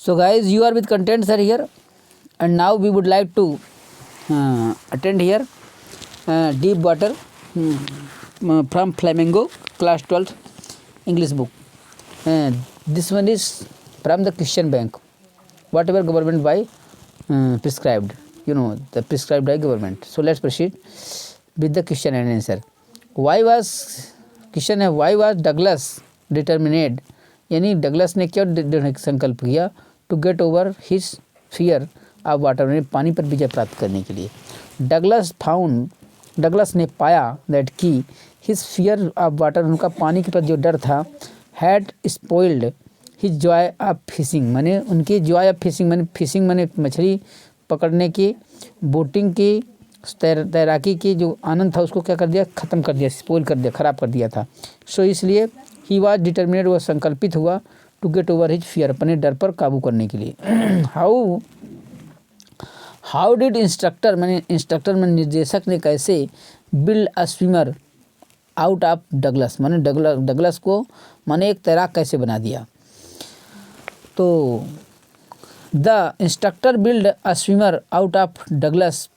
So guys, you are with contents are here, and now we would like to attend here deep water from Flamingo class 12th English book. This one is from the Christian Bank, whatever government by prescribed, the prescribed by government. So let's proceed with the question and answer. Why was Douglas determined, यानी Douglas ने क्यों संकल्प किया to get over his fear of water, यानी पानी पर विजय प्राप्त करने के लिए. डगलस ने पाया दैट की हिज फियर ऑफ वाटर, उनका पानी के प्रति जो डर था, had spoiled his Joy of fishing, माने उनकी जॉय ऑफ फिशिंग, माने फिशिंग माने मछली पकड़ने की, बोटिंग की, तैराकी की जो आनंद था उसको क्या कर दिया, ख़त्म कर दिया, स्पॉइल कर दिया, ख़राब कर दिया था. सो इसलिए ही वाज डिटर्मिनेड, वह संकल्पित हुआ to get over his fear, अपने डर पर काबू करने के लिए. हाउ डिड इंस्ट्रक्टर, माने इंस्ट्रक्टर में निर्देशक ने कैसे build a swimmer out of Douglas, माने डगलस को माने एक तैराक कैसे बना दिया. तो the instructor build a swimmer out of Douglas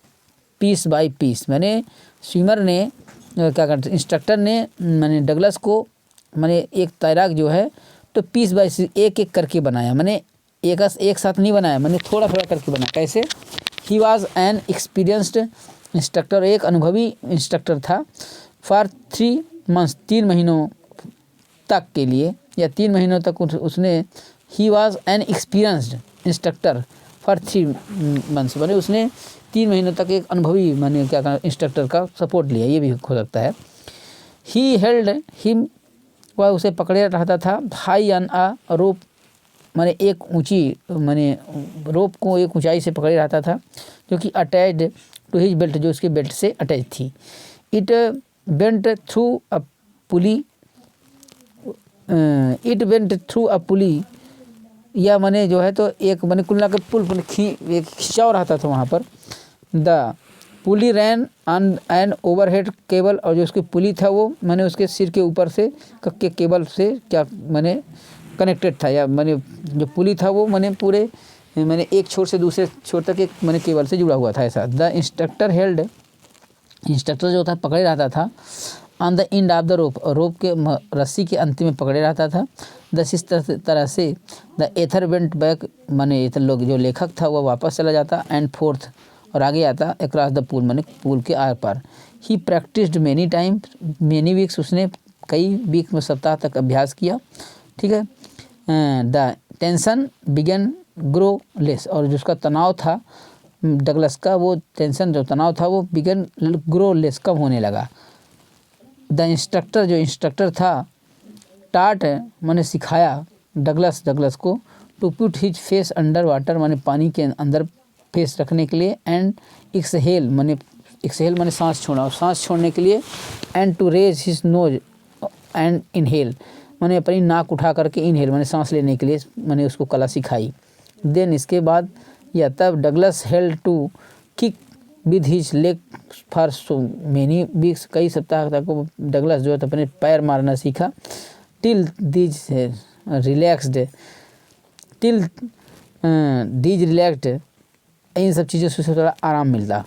piece by piece, माने स्विमर ने क्या करते, इंस्ट्रक्टर ने माने डगलस को माने एक तैराक जो है तो पीस बाय एक एक करके बनाया, माने एक साथ नहीं बनाया, माने थोड़ा थोड़ा करके बनाया. कैसे? He was an experienced instructor, एक अनुभवी इंस्ट्रक्टर था. फॉर 3 मंथ्स, 3 महीनों तक के लिए, या 3 महीनों तक उसने, he was an experienced instructor for 3 months, माने उसने 3 महीनों तक एक अनुभवी माने क्या कहा इंस्ट्रक्टर का सपोर्ट लिया, ये भी हो सकता है. ही हेल्ड हिम, वह उसे पकड़े रहता था. हाई ऑन अ रोप, माने एक ऊंची, माने रोप को एक ऊंचाई से पकड़े रहता था, जो कि अटैच्ड टू हिज बेल्ट, जो उसके बेल्ट से अटैच थी. इट वेंट थ्रू अ पुली, या माने जो है तो एक माने कुल मिलाकर पुल एक खिंचाव रहता था वहाँ पर. The pulley ran on an overhead cable, और जो उसकी पुली था वो माने उसके सिर के ऊपर से के केबल से क्या माने कनेक्टेड था, या माने जो पुली था वो माने पूरे माने एक छोर से दूसरे छोर तक एक माने केबल से जुड़ा हुआ था ऐसा. द इंस्ट्रक्टर हेल्ड, इंस्ट्रक्टर जो था पकड़े रहता था on the end of the rope, rope के रस्सी के अंतिम में पकड़े रहता था. इस तरह से द एथर वेंट बैक, माने एथर लोग जो लेखक था वह वापस चला जाता, एंड फोर्थ और आगे आता अक्रॉस द पूल, माने पूल के आर पार. ही प्रैक्टिस्ड मेनी वीक्स, उसने कई वीक में सप्ताह तक अभ्यास किया. ठीक है. The tension began grow less, और जिसका तनाव था डगलस का, वो टेंशन जो तनाव था वो बिगन ग्रो लेस, कम होने लगा. द इंस्ट्रक्टर, जो इंस्ट्रक्टर था, टाट माने सिखाया डगलस को to put his face under water, माने पानी के अंदर फेस रखने के लिए, एंड एक्सहेल माने सांस छोड़ने के लिए, and to raise his nose and inhale, माने अपनी नाक उठा करके इनहेल माने सांस लेने के लिए माने उसको कला सिखाई. देन इसके बाद या तब Douglas held to kick with his leg for so many weeks, कई सप्ताह तक वो डगलस जो है अपने पैर मारना सीखा. टिल दीज रिलैक्स्ड, इन सब चीज़ों से थोड़ा आराम मिलता.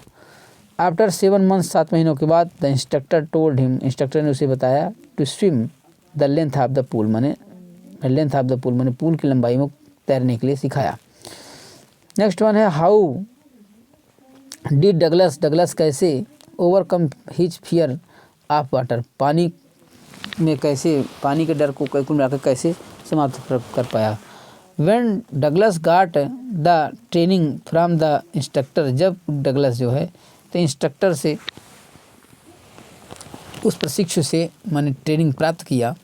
आफ्टर 7 मंथ्स, 7 महीनों के बाद, the instructor told him, instructor ने उसे बताया to swim the length of the pool, माने लेंथ ऑफ द पूल माने पूल की लंबाई में तैरने के लिए सिखाया. नेक्स्ट वन है हाउ डिड डगलस कैसे overcome his fear of water, पानी में कैसे पानी के डर को कुल मिलाकर कैसे समाप्त कर पाया. When Douglas got the training from the instructor, जब डगलस जो है तो इंस्ट्रक्टर से, उस प्रशिक्षु से माने ट्रेनिंग प्राप्त किया.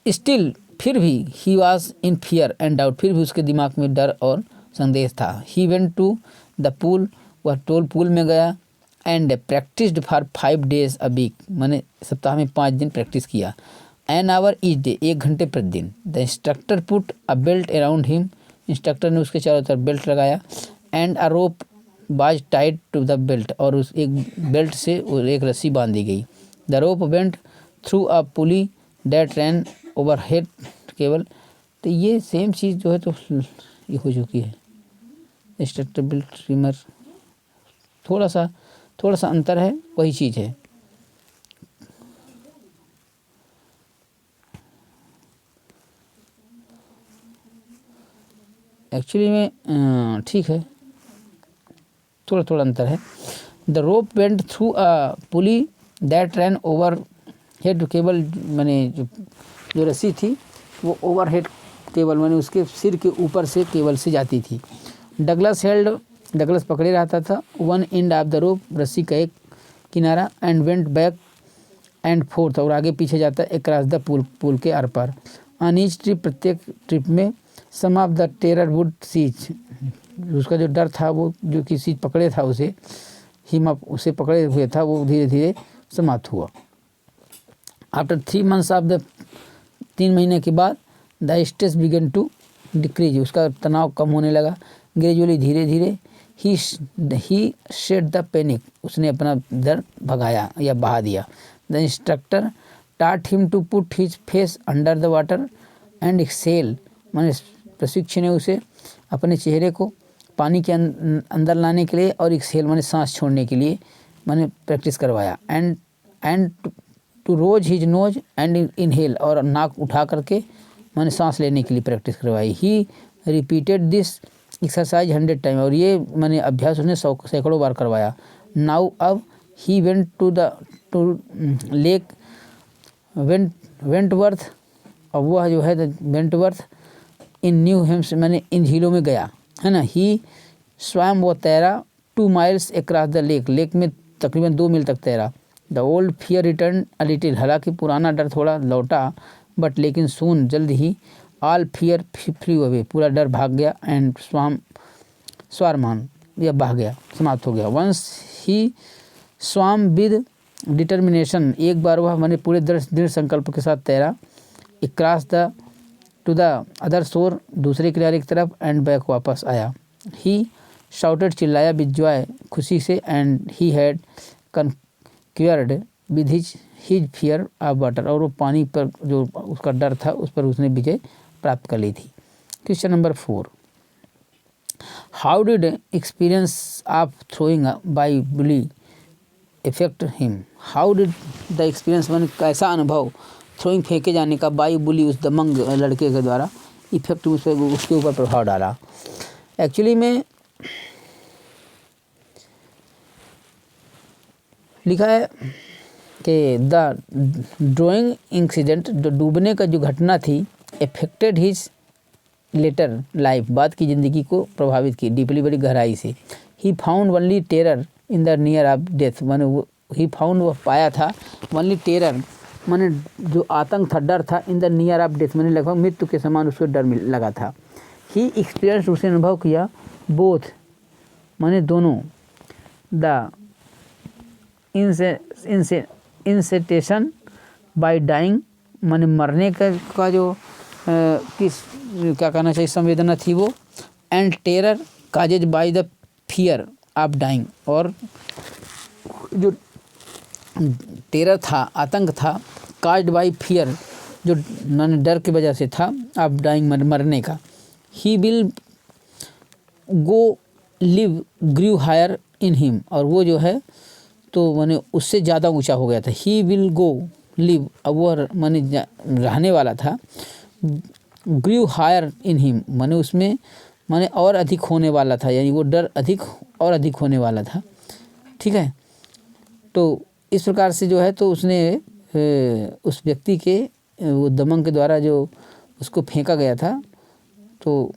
स्टिल, फिर भी, he was in fear and doubt, फिर भी उसके दिमाग में डर और संदेह था. He went to the pool, वह पूल में गया, and practised for 5 days a week, माने सप्ताह में 5 दिन प्रैक्टिस किया. एन आवर ईच डे, 1 घंटे प्रतिदिन. The instructor put a belt around him, instructor ने उसके चारों तरफ बेल्ट लगाया. And a rope was tied to the belt, और उस एक बेल्ट से एक रस्सी बांध दी गई. The rope went through a pulley that ran overhead cable, तो ये सेम चीज़ जो है तो ये हो चुकी है। डिस्ट्रक्टिबल ट्रिमर थोड़ा सा अंतर है, वही चीज़ है। एक्चुअली में ठीक है, थोड़ा अंतर है। The rope went through a pulley that rain over head cable, मैंने जो रस्सी थी वो ओवर हेड केबल मैंने उसके सिर के ऊपर से केबल से जाती थी। डगलस पकड़े रहता था one end of the rope, रस्सी का एक किनारा, and went back and forth, और आगे पीछे जाता अक्रॉस द पुल के आर पार। ऑन ईच ट्रिप, प्रत्येक ट्रिप में, some of the terror would seize, उसका जो डर था वो जो किसी पकड़े था उसे पकड़े हुए था वो धीरे धीरे समाप्त हुआ। आफ्टर 3 months ऑफ द 3 महीने के बाद the stress began to decrease, उसका तनाव कम होने लगा। ग्रेजुअली, धीरे धीरे, ही शेड द पैनिक, उसने अपना डर भगाया या बहा दिया। The instructor taught him to put his face under the water and exhale, मैंने प्रशिक्षु ने उसे अपने चेहरे को पानी के अंदर लाने के लिए और एक्सेल मैंने सांस छोड़ने के लिए मैंने प्रैक्टिस करवाया। And to raise his nose and inhale, और नाक उठा करके मैंने सांस लेने के लिए प्रैक्टिस करवाई। ही रिपीटेड दिस एक्सरसाइज 100 टाइम, और ये मैंने अभ्यास उसने सैकड़ों बार करवाया। नाउ अब he went to lake Wentworth, अब वह जो है वेंटवर्थ इन न्यू हेम्स, मैंने इन झीलों में गया, है ना। ही स्वयं वो तैरा 2 miles अक्रॉस द लेक में तकरीबन 2 मील तक तैरा। The old fear return a little, हालांकि पुराना डर थोड़ा लौटा, बट लेकिन सून, जल्द ही, ऑल फियर फ्री अवे, पूरा डर भाग गया, एंड स्वारमान, यह भाग गया, समाप्त हो गया। वंस ही स्वाम विद डिटर्मिनेशन, एक बार वह मैंने पूरे दृढ़ संकल्प के साथ तैरा। Across the to the other shore, दूसरे किनारे की तरफ, एंड बैक, वापस आया। ही शाउटेड, चिल्लाया, विद जॉय, खुशी से, and he had conquered with his fear of water, और वो पानी पर जो उसका डर था उस पर उसने विजय प्राप्त कर ली थी। Question number 4, how did experience of throwing by bully effect him, how did the experience, मैंने कैसा अनुभव थ्रोइंग, फेंके जाने का, बाई बुली, उस दमंग लड़के के द्वारा, इफेक्ट उसके ऊपर प्रभाव डाला। एक्चुअली में लिखा है कि द ड्राइंग इंसिडेंट, जो डूबने का जो घटना थी, अफेक्टेड हिज लेटर लाइफ, बाद की ज़िंदगी को प्रभावित की डीपली, बड़ी गहराई से। He found only terror in the near of death, मैंने वो ही फाउंड, वह पाया था, ओनली टेरर, मैंने जो आतंक था, डर था, in the near of death, मैंने लगभग मृत्यु के समान उसको डर लगा था। ही एक्सपीरियंस, उसने अनुभव किया, बोथ, मैंने दोनों, द इंसेटेशन बाय डाइंग, मैंने मरने का जो क्या कहना चाहिए, संवेदना थी वो, and terror caused by the fear of dying, और जो टेरर था, आतंक था, काज्ड बाय फियर, जो मैंने डर की वजह से था, ऑफ डाइंग, मरने का। He will go live grew higher in him, और वो जो है तो मैंने उससे ज़्यादा ऊंचा हो गया था। ही विल गो लिव, अब वह मैंने रहने वाला था, ग्रू हायर इन हिम, मैंने उसमें मैंने और अधिक होने वाला था, यानी वो डर अधिक और अधिक होने वाला था। ठीक है, तो इस प्रकार से जो है तो उसने उस व्यक्ति के वो दमंग के द्वारा जो उसको फेंका गया था, तो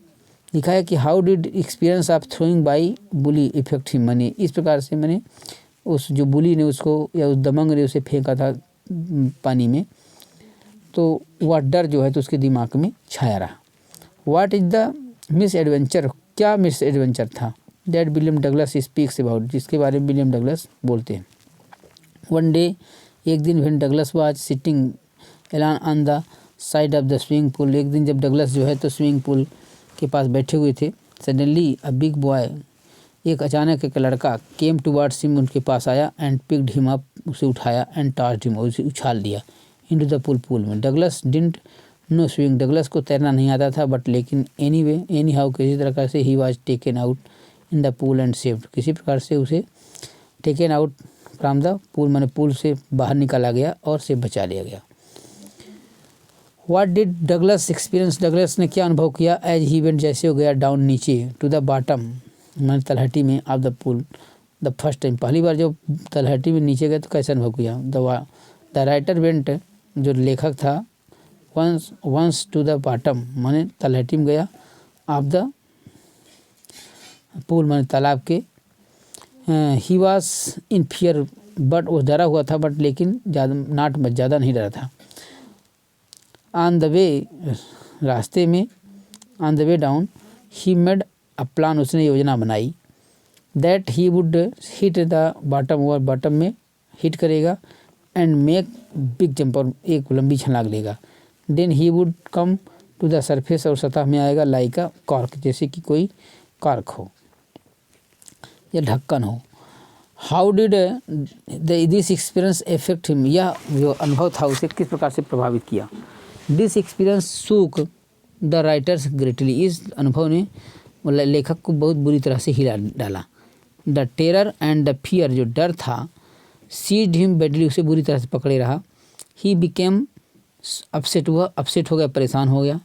लिखा है कि how did experience of throwing by bully effect him, मैंने इस प्रकार से मैंने उस जो बुली ने उसको या उस दमंग ने उसे फेंका था पानी में, तो वह डर जो है तो उसके दिमाग में छाया रहा। What is the miss adventure, क्या मिस एडवेंचर था, that William Douglas speaks about, जिसके बारे में विलियम डगलस बोलते हैं। वन डे, एक दिन, when Douglas was sitting Elon on the side of the swimming pool, एक दिन जब डगलस जो है तो स्विमिंग पूल के पास बैठे हुए थे, सडनली अ बिग बॉय, एक अचानक एक लड़का, केम टुवर्ड्स हिम, उनके पास आया, एंड पिक्ड हिम अप, उसे उठाया, एंड टॉस्ड हिम, और उसे उछाल दिया, इनटू द पूल में। Douglas didn't know swimming, Douglas को तैरना नहीं आता था, बट लेकिन एनी हाउ किसी तरह से he was taken out in the pool and saved, किसी प्रकार से उसे taken out from the pool माने पूल से बाहर निकाला गया और से बचा लिया गया। What did Douglas experience, Douglas ने क्या अनुभव किया एज ही वेंट, जैसे हो गया डाउन नीचे, टू द बॉटम माने तलहटी में, of the pool the first time, पहली बार जब तलहटी में नीचे गए तो कैसे अनुभव किया। द राइटर वेंट, जो लेखक था, वंस टू द बॉटम माने तलहटी में गया, ऑफ द पूल माने तालाब के, ही वॉज इन फियर बट वो डरा हुआ था, बट लेकिन ज़्यादा नहीं डरा था। ऑन द वे, रास्ते में, on the way down, he made a plan, उसने योजना बनाई, that he would hit the bottom, वो बॉटम में हिट करेगा, एंड मेक बिग जंप, और एक लंबी छलांग लेगा, then he would come to the surface, और सतह में आएगा, लाइक अ कॉर्क, जैसे कि कोई कॉर्क हो या ढक्कन हो। How did this experience effect him, यह जो अनुभव था उसे किस प्रकार से प्रभावित किया। This experience shook the writer's greatly, इस अनुभव ने लेखक को बहुत बुरी तरह से हिला डाला। The terror and the fear, जो डर था, सीज्ड हिम बैडली, उसे बुरी तरह से पकड़े रहा। ही बिकेम अपसेट, हुआ अपसेट हो गया, परेशान हो गया।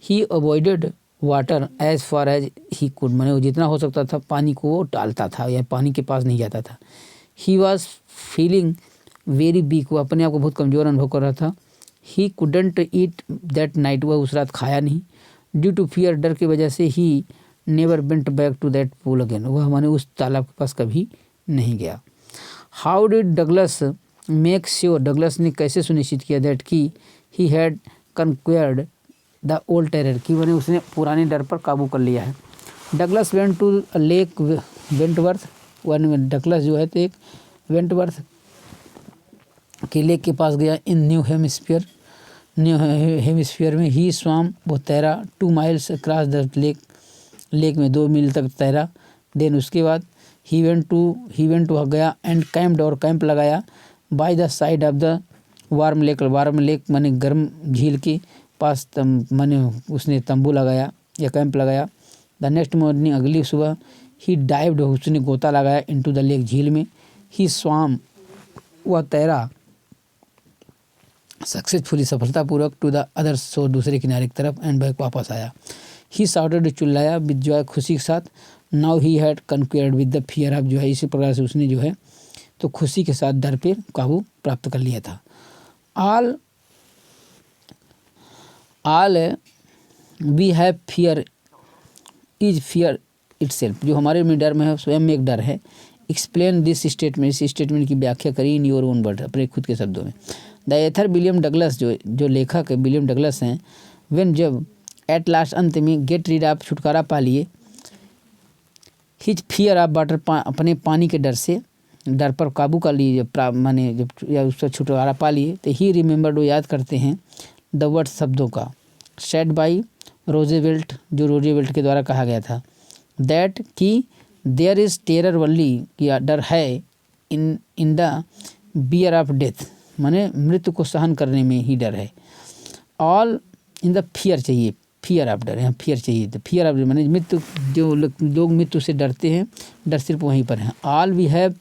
He avoided water as far as he could, मैंने वो जितना हो सकता था पानी को वो टालता था या पानी के पास नहीं जाता था। He was feeling very weak, वो अपने आप को बहुत कमज़ोर अनुभव कर रहा था। ही कुडेंट ईट दैट नाइट, वह उस रात खाया नहीं। ड्यू टू फियर, डर की वजह से, he never went back to that pool again, वह मैंने उस तालाब के पास कभी नहीं गया। How did Douglas make sure, Douglas ने कैसे सुनिश्चित किया दैट कि he had conquered the old terror, की मैंने उसने पुराने डर पर काबू कर लिया है। Douglas went to lake Wentworth, one Douglas जो है तो एक वेंटवर्थ के लेक के पास गया, इन न्यू हेमिस्फीयर में। ही स्वाम, वो तैरा, 2 miles across the lake, lake में 2 मील तक तैरा। देन उसके बाद ही वेंट टू गया, एंड कैंप्ड, और कैंप लगाया, by the side of the warm lake माने गर्म झील के पास, माने उसने तंबू लगाया या कैंप लगाया। द नेक्स्ट मॉर्निंग, अगली सुबह, ही डाइव्ड, उसने गोता लगाया, इनटू द लेक, झील में। ही स्वाम, वह तैरा, सक्सेसफुली, सफलतापूर्वक, टू द अदर शोर, दूसरे किनारे की तरफ, एंड बैक, वापस आया। ही साउटेड, चिल्लाया, विद जॉय, खुशी के साथ। Now he had conquered with the fear of, जो है इसी प्रकार से उसने जो है तो खुशी के साथ डर पर काबू प्राप्त कर लिया था। All we have fear is fear itself, जो हमारे में डर में है स्वयं में एक डर है। एक्सप्लेन दिस स्टेटमेंट, इस स्टेटमेंट की व्याख्या करी इन योर ओन वर्ड, अपने खुद के शब्दों में। द एथर विलियम डगलस, जो लेखक विलियम डगलस हैं, व्हेन, जब, एट लास्ट, अंत में, गेट रीड ऑफ, छुटकारा पा लिए, हिज फियर ऑफ वाटर, अपने पानी के डर से, डर पर काबू कर लिए, माने जब या उससे छुटकारा पा लिए, तो ही रिमेंबर्ड, वो याद करते हैं, द वर्ड, शब्दों का, सेड बाई रोजेवेल्ट, जो रोजेवेल्ट के द्वारा कहा गया था, दैट कि देयर इज़ टेरर वनली, कि डर है, in the bear of death, माने मृत्यु को सहन करने में ही डर है। ऑल इन द फियर चाहिए, फियर ऑफ डर, यहाँ फियर चाहिए, तो फियर ऑफ माने मृत्यु, जो लोग मृत्यु से डरते हैं, डर सिर्फ वहीं पर है। All we have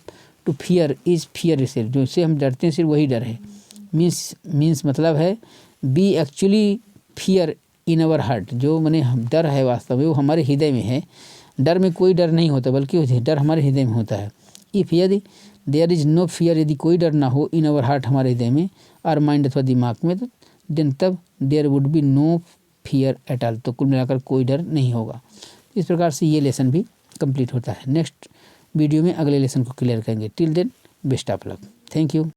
to fear is fear सिर्फ, जो से हम डरते हैं सिर्फ वही डर है। मीन्स मतलब है, B actually fear in our heart, जो मैंने डर है वास्तव में वो हमारे हृदय में है। डर में कोई डर नहीं होता, बल्कि डर हमारे हृदय में होता है। इफ़ यदि देयर इज़ नो फियर, यदि कोई डर ना हो, इन अवर हार्ट, हमारे हृदय में, और माइंड अथवा दिमाग में, तो देन तब there would be no fear at all, तो कुल मिलाकर कोई डर नहीं होगा। इस प्रकार से ये लेसन भी कंप्लीट होता है। नेक्स्ट वीडियो में अगले लेसन को क्लियर करेंगे। Till then, best of luck, thank you.